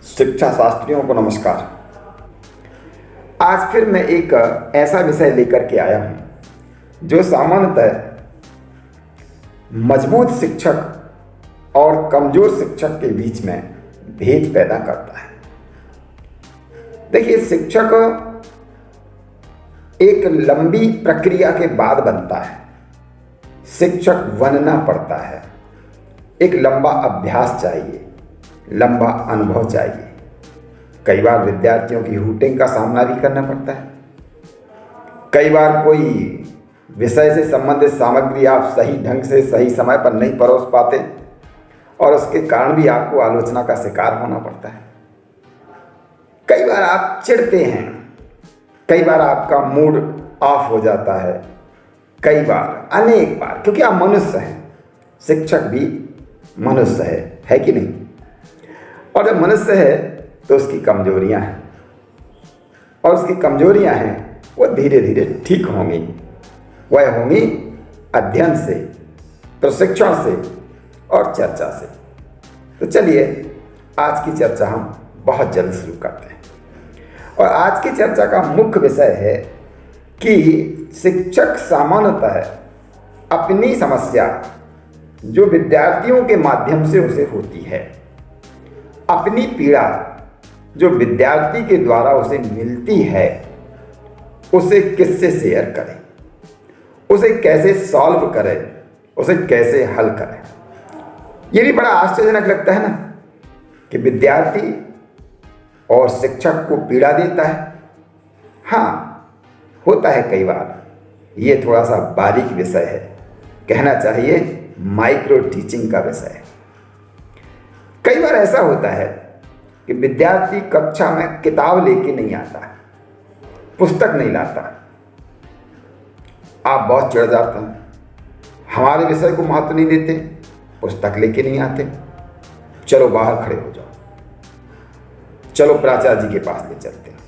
शिक्षा शास्त्रियों को नमस्कार। आज फिर मैं एक ऐसा विषय लेकर के आया हूं जो सामान्यतः मजबूत शिक्षक और कमजोर शिक्षक के बीच में भेद पैदा करता है। देखिए, शिक्षक एक लंबी प्रक्रिया के बाद बनता है। शिक्षक बनना पड़ता है, एक लंबा अभ्यास चाहिए, लंबा अनुभव चाहिए। कई बार विद्यार्थियों की हूटिंग का सामना भी करना पड़ता है। कई बार कोई विषय से संबंधित सामग्री आप सही ढंग से सही समय पर नहीं परोस पाते और उसके कारण भी आपको आलोचना का शिकार होना पड़ता है। कई बार आप चिढ़ते हैं, कई बार आपका मूड ऑफ हो जाता है, कई बार, अनेक बार, क्योंकि आप मनुष्य हैं। शिक्षक भी मनुष्य है कि नहीं? और जब मनुष्य है तो उसकी कमजोरियां हैं, और उसकी कमजोरियां हैं वो धीरे धीरे ठीक होंगी। वह होंगी अध्ययन से, प्रशिक्षण से और चर्चा से। तो चलिए, आज की चर्चा हम बहुत जल्द शुरू करते हैं। और आज की चर्चा का मुख्य विषय है कि शिक्षक सामान्यतः अपनी समस्या जो विद्यार्थियों के माध्यम से उसे होती है, अपनी पीड़ा जो विद्यार्थी के द्वारा उसे मिलती है, उसे किससे शेयर करें, उसे कैसे सॉल्व करें, उसे कैसे हल करें। ये भी बड़ा आश्चर्यजनक लगता है ना कि विद्यार्थी और शिक्षक को पीड़ा देता है। हाँ, होता है कई बार। ये थोड़ा सा बारीक विषय है, कहना चाहिए माइक्रो टीचिंग का विषय है। कई बार ऐसा होता है कि विद्यार्थी कक्षा में किताब लेके नहीं आता, पुस्तक नहीं लाता। आप बहुत चिढ़ जाते हैं, हमारे विषय को महत्व नहीं देते, पुस्तक लेके नहीं आते। चलो बाहर खड़े हो जाओ, चलो प्राचार्य जी के पास ले चलते हैं,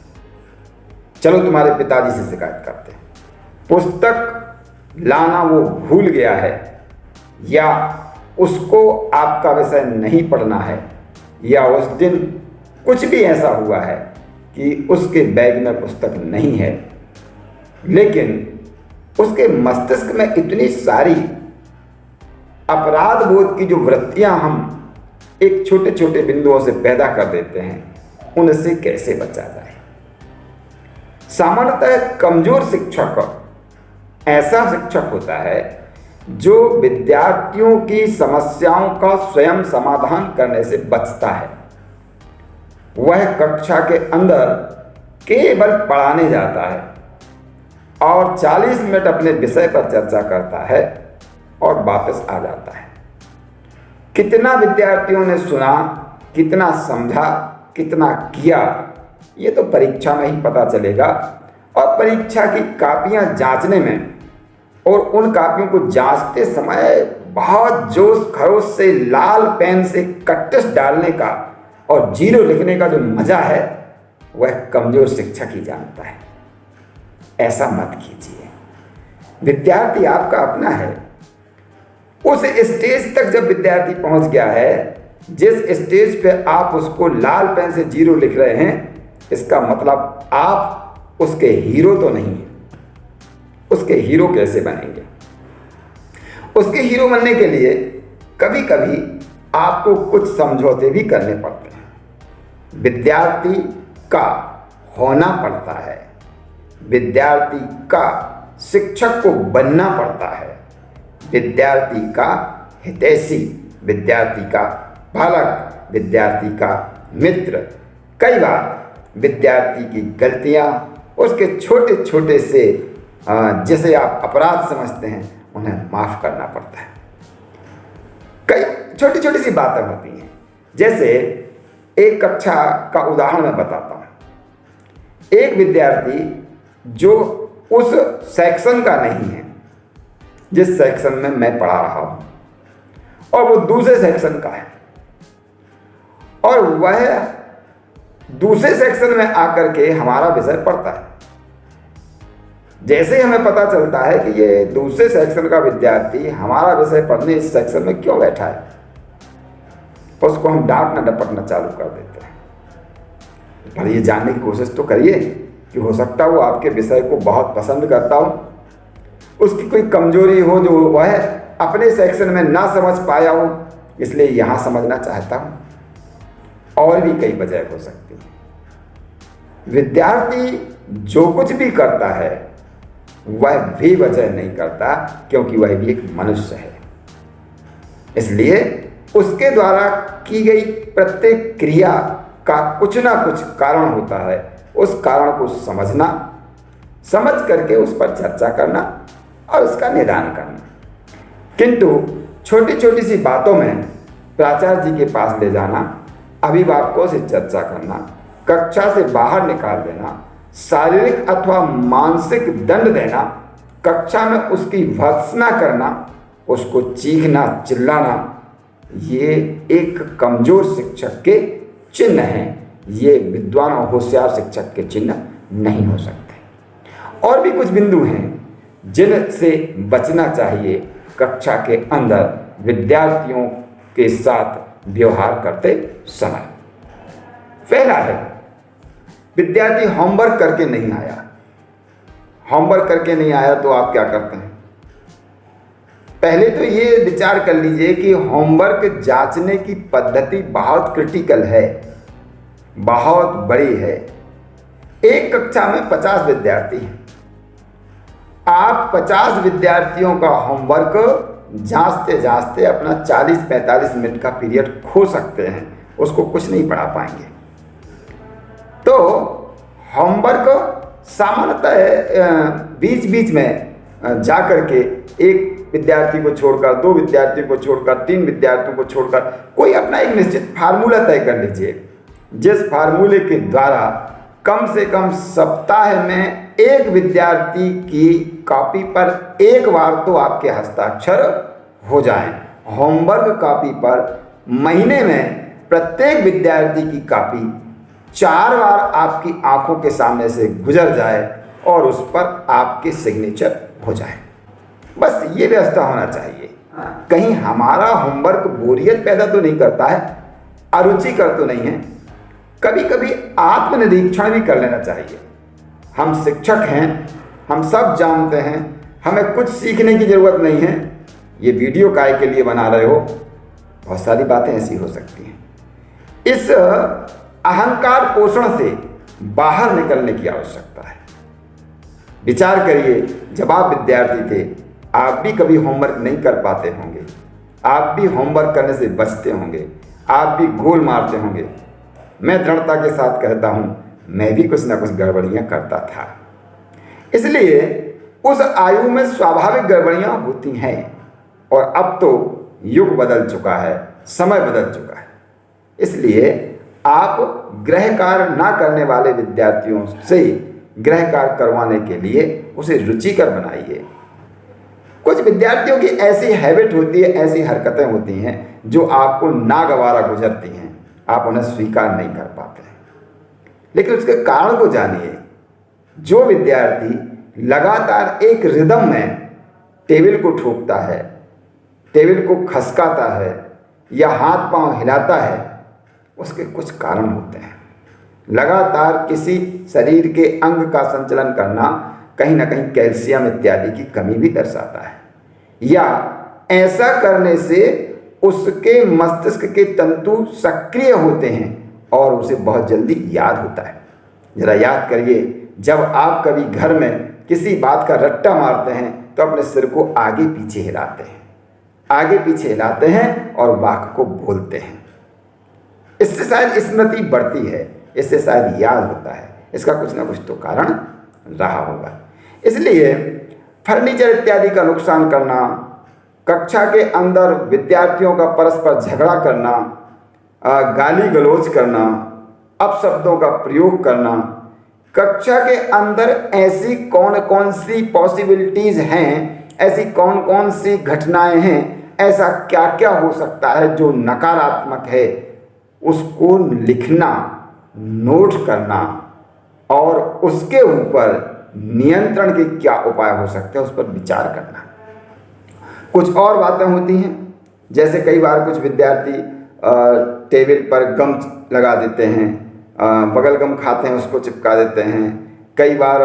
चलो तुम्हारे पिताजी से शिकायत करते हैं। पुस्तक लाना वो भूल गया है, या उसको आपका विषय नहीं पढ़ना है, या उस दिन कुछ भी ऐसा हुआ है कि उसके बैग में पुस्तक नहीं है, लेकिन उसके मस्तिष्क में इतनी सारी अपराध बोध की जो वृत्तियां हम एक छोटे छोटे बिंदुओं से पैदा कर देते हैं, उनसे कैसे बचा जाए। सामान्यतः कमजोर शिक्षक ऐसा शिक्षक होता है जो विद्यार्थियों की समस्याओं का स्वयं समाधान करने से बचता है। वह कक्षा के अंदर केवल पढ़ाने जाता है और 40 मिनट अपने विषय पर चर्चा करता है और वापस आ जाता है। कितना विद्यार्थियों ने सुना, कितना समझा, कितना किया, ये तो परीक्षा में ही पता चलेगा। और परीक्षा की कापियां जांचने में और उन कापियों को जांचते समय बहुत जोश खरोश से लाल पेन से कट्टिस डालने का और जीरो लिखने का जो मजा है, वह कमजोर शिक्षक ही जानता है। ऐसा मत कीजिए। विद्यार्थी आपका अपना है। उस स्टेज तक जब विद्यार्थी पहुंच गया है, जिस स्टेज पे आप उसको लाल पेन से जीरो लिख रहे हैं, इसका मतलब आप उसके हीरो तो नहीं हैं। उसके हीरो कैसे बनेंगे? उसके हीरो बनने के लिए कभी कभी आपको कुछ समझौते भी करने पड़ते हैं। विद्यार्थी का होना पड़ता है, विद्यार्थी का शिक्षक को बनना पड़ता है, विद्यार्थी का हितैषी, विद्यार्थी का बालक, विद्यार्थी का मित्र। कई बार विद्यार्थी की गलतियां, उसके छोटे छोटे से जिसे आप अपराध समझते हैं, उन्हें माफ करना पड़ता है। कई छोटी छोटी सी बातें होती हैं। जैसे एक कक्षा का उदाहरण मैं बताता हूं। एक विद्यार्थी जो उस सेक्शन का नहीं है जिस सेक्शन में मैं पढ़ा रहा हूं, और वो दूसरे सेक्शन का है, और वह दूसरे सेक्शन में आकर के हमारा विषय पढ़ता है। जैसे ही हमें पता चलता है कि ये दूसरे सेक्शन का विद्यार्थी हमारा विषय पढ़ने इस सेक्शन में क्यों बैठा है, उसको हम डांटना डपटना चालू कर देते हैं। पर ये जानने की कोशिश तो करिए कि हो सकता है वो आपके विषय को बहुत पसंद करता हो, उसकी कोई कमजोरी हो जो वह अपने सेक्शन में ना समझ पाया हो, इसलिए यहाँ समझना चाहता हूँ। और भी कई वजह हो सकती है। विद्यार्थी जो कुछ भी करता है वह भी वजह नहीं करता, क्योंकि वह भी एक मनुष्य है। इसलिए उसके द्वारा की गई प्रत्येक क्रिया का कुछ ना कुछ कारण होता है। उस कारण को समझना, समझ करके उस पर चर्चा करना और उसका निदान करना। किंतु छोटी छोटी सी बातों में प्राचार्य जी के पास ले जाना, अभिभावकों से चर्चा करना, कक्षा से बाहर निकाल देना, शारीरिक अथवा मानसिक दंड देना, कक्षा में उसकी भर्त्सना करना, उसको चीखना चिल्लाना, ये एक कमजोर शिक्षक के चिन्ह हैं। ये विद्वान और होशियार शिक्षक के चिन्ह नहीं हो सकते। और भी कुछ बिंदु हैं जिनसे बचना चाहिए कक्षा के अंदर विद्यार्थियों के साथ व्यवहार करते समय। पहला है, विद्यार्थी होमवर्क करके नहीं आया। होमवर्क करके नहीं आया तो आप क्या करते हैं? पहले तो ये विचार कर लीजिए कि होमवर्क जांचने की पद्धति बहुत क्रिटिकल है, बहुत बड़ी है। एक कक्षा में 50 विद्यार्थी हैं। आप 50 विद्यार्थियों का होमवर्क जांचते जांचते अपना 40-45 मिनट का पीरियड खो सकते हैं, उसको कुछ नहीं पढ़ा पाएंगे। तो होमवर्क सामान्यतः बीच बीच में जा करके एक विद्यार्थी को छोड़कर, 2 विद्यार्थियों को छोड़कर, 3 विद्यार्थियों को छोड़कर कोई अपना एक निश्चित फार्मूला तय कर लीजिए, जिस फार्मूले के द्वारा कम से कम सप्ताह में एक विद्यार्थी की कॉपी पर एक बार तो आपके हस्ताक्षर हो जाएं। होमवर्क कॉपी पर महीने में प्रत्येक विद्यार्थी की कॉपी 4 बार आपकी आंखों के सामने से गुजर जाए और उस पर आपके सिग्नेचर हो जाए। बस ये व्यवस्था होना चाहिए। कहीं हमारा होमवर्क बोरियत पैदा तो नहीं करता है, अरुचिकर तो नहीं है। कभी कभी आत्मनिरीक्षण भी कर लेना चाहिए। हम शिक्षक हैं, हम सब जानते हैं, हमें कुछ सीखने की ज़रूरत नहीं है। ये वीडियो काय के लिए बना रहे हो? बहुत सारी बातें ऐसी हो सकती हैं। इस अहंकार पोषण से बाहर निकलने की आवश्यकता है। विचार करिए, जब आप विद्यार्थी थे, आप भी कभी होमवर्क नहीं कर पाते होंगे, आप भी होमवर्क करने से बचते होंगे, आप भी गोल मारते होंगे। मैं दृढ़ता के साथ कहता हूँ, मैं भी कुछ ना कुछ गड़बड़ियाँ करता था। इसलिए उस आयु में स्वाभाविक गड़बड़ियाँ होती हैं। और अब तो युग बदल चुका है, समय बदल चुका है। इसलिए आप गृह कार्य ना करने वाले विद्यार्थियों से गृह कार्य करवाने के लिए उसे रुचिकर बनाइए। कुछ विद्यार्थियों की ऐसी हैबिट होती है, ऐसी हरकतें होती हैं जो आपको नागवारा गुजरती हैं, आप उन्हें स्वीकार नहीं कर पाते। लेकिन उसके कारण को जानिए। जो विद्यार्थी लगातार एक रिदम में टेबल को ठोकता है, टेबल को खसकाता है या हाथ पांव हिलाता है, उसके कुछ कारण होते हैं। लगातार किसी शरीर के अंग का संचलन करना कहीं ना कहीं कैल्शियम इत्यादि की कमी भी दर्शाता है, या ऐसा करने से उसके मस्तिष्क के तंतु सक्रिय होते हैं और उसे बहुत जल्दी याद होता है। जरा याद करिए, जब आप कभी घर में किसी बात का रट्टा मारते हैं तो अपने सिर को आगे पीछे हिलाते हैं, आगे पीछे हिलाते हैं और वाक्य को बोलते हैं। इससे शायद स्मृति बढ़ती है, इससे शायद याद होता है। इसका कुछ ना कुछ तो कारण रहा होगा। इसलिए फर्नीचर इत्यादि का नुकसान करना, कक्षा के अंदर विद्यार्थियों का परस्पर झगड़ा करना, गाली गलौज करना, अपशब्दों का प्रयोग करना, कक्षा के अंदर ऐसी कौन कौन सी पॉसिबिलिटीज हैं, ऐसी कौन कौन सी घटनाएं हैं, ऐसा क्या क्या हो सकता है जो नकारात्मक है, उसको लिखना, नोट करना और उसके ऊपर नियंत्रण के क्या उपाय हो सकते हैं उस पर विचार करना। कुछ और बातें होती हैं, जैसे कई बार कुछ विद्यार्थी टेबल पर गम लगा देते हैं, बगलगम खाते हैं उसको चिपका देते हैं। कई बार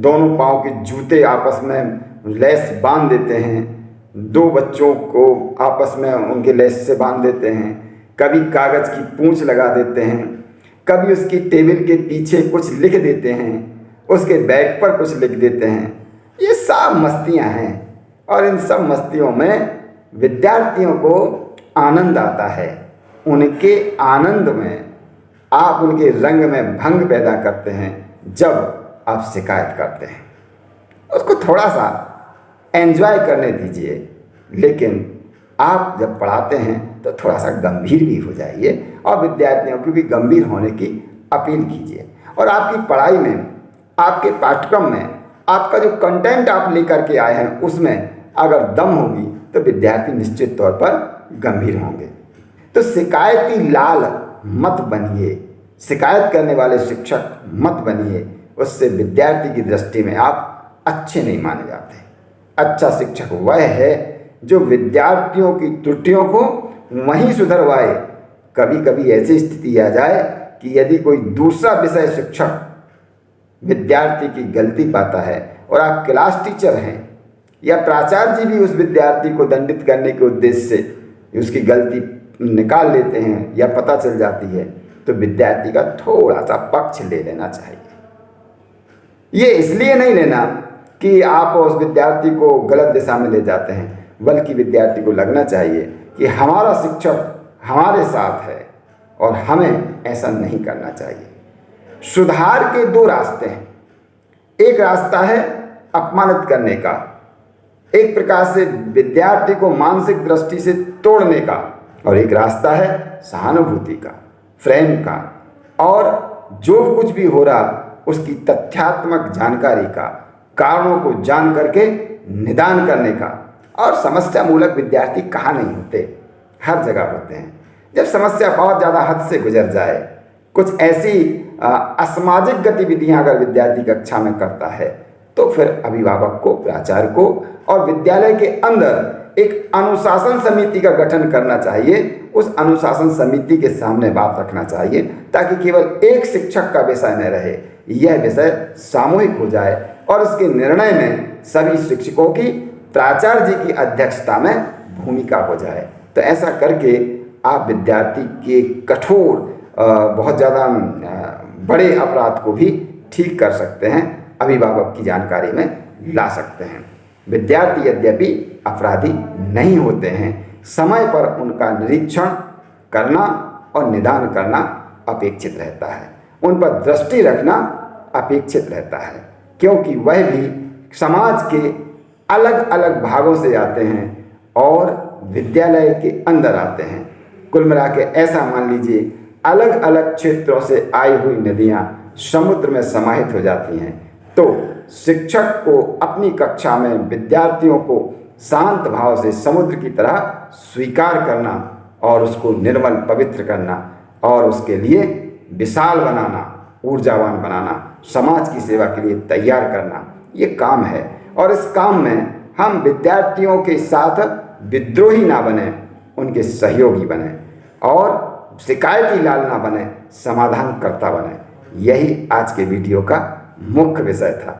दोनों पाँव के जूते आपस में लेस बांध देते हैं, दो बच्चों को आपस में उनके लेस से बांध देते हैं। कभी कागज़ की पूंछ लगा देते हैं, कभी उसकी टेबल के पीछे कुछ लिख देते हैं, उसके बैग पर कुछ लिख देते हैं। ये सब मस्तियां हैं और इन सब मस्तियों में विद्यार्थियों को आनंद आता है। उनके आनंद में आप उनके रंग में भंग पैदा करते हैं जब आप शिकायत करते हैं। उसको थोड़ा सा एंजॉय करने दीजिए, लेकिन आप जब पढ़ाते हैं तो थोड़ा सा गंभीर भी हो जाइए और विद्यार्थियों को भी गंभीर होने की अपील कीजिए। और आपकी पढ़ाई में, आपके पाठ्यक्रम में, आपका जो कंटेंट आप लेकर के आए हैं उसमें अगर दम होगी तो विद्यार्थी निश्चित तौर पर गंभीर होंगे। तो शिकायती लाल मत बनिए, शिकायत करने वाले शिक्षक मत बनिए। उससे विद्यार्थी की दृष्टि में आप अच्छे नहीं माने जाते। अच्छा शिक्षक वह है जो विद्यार्थियों की त्रुटियों को वहीं सुधरवाए। कभी कभी ऐसी स्थिति आ जाए कि यदि कोई दूसरा विषय शिक्षक विद्यार्थी की गलती पाता है और आप क्लास टीचर हैं या प्राचार्य जी भी उस विद्यार्थी को दंडित करने के उद्देश्य से उसकी गलती निकाल लेते हैं या पता चल जाती है, तो विद्यार्थी का थोड़ा सा पक्ष ले लेना चाहिए। ये इसलिए नहीं लेना कि आप उस विद्यार्थी को गलत दिशा में ले जाते हैं, बल्कि विद्यार्थी को लगना चाहिए कि हमारा शिक्षक हमारे साथ है और हमें ऐसा नहीं करना चाहिए। सुधार के दो रास्ते हैं। एक रास्ता है अपमानित करने का, एक प्रकार से विद्यार्थी को मानसिक दृष्टि से तोड़ने का, और एक रास्ता है सहानुभूति का, प्रेम का, और जो कुछ भी हो रहा उसकी तथ्यात्मक जानकारी का, कारणों को जान करके निदान करने का। और समस्या मूलक विद्यार्थी कहाँ नहीं होते, हर जगह होते हैं। जब समस्या बहुत ज़्यादा हद से गुजर जाए, कुछ ऐसी असामाजिक गतिविधियां अगर विद्यार्थी कक्षा में करता है, तो फिर अभिभावक को, प्राचार्य को और विद्यालय के अंदर एक अनुशासन समिति का गठन करना चाहिए। उस अनुशासन समिति के सामने बात रखना चाहिए ताकि केवल एक शिक्षक का विषय न रहे, यह विषय सामूहिक हो जाए और इसके निर्णय में सभी शिक्षकों की, प्राचार्य जी की अध्यक्षता में भूमिका हो जाए। तो ऐसा करके आप विद्यार्थी के कठोर, बहुत ज़्यादा बड़े अपराध को भी ठीक कर सकते हैं, अभिभावक की जानकारी में ला सकते हैं। विद्यार्थी यद्यपि अपराधी नहीं होते हैं, समय पर उनका निरीक्षण करना और निदान करना अपेक्षित रहता है, उन पर दृष्टि रखना अपेक्षित रहता है, क्योंकि वह भी समाज के अलग अलग भागों से आते हैं और विद्यालय के अंदर आते हैं। कुल मिला के ऐसा मान लीजिए, अलग अलग क्षेत्रों से आई हुई नदियाँ समुद्र में समाहित हो जाती हैं। तो शिक्षक को अपनी कक्षा में विद्यार्थियों को शांत भाव से समुद्र की तरह स्वीकार करना और उसको निर्मल पवित्र करना और उसके लिए विशाल बनाना, ऊर्जावान बनाना, समाज की सेवा के लिए तैयार करना, ये काम है। और इस काम में हम विद्यार्थियों के साथ विद्रोही ना बने, उनके सहयोगी बने और शिकायती लाल ना बने, समाधान कर्ता बने। यही आज के वीडियो का मुख्य विषय था।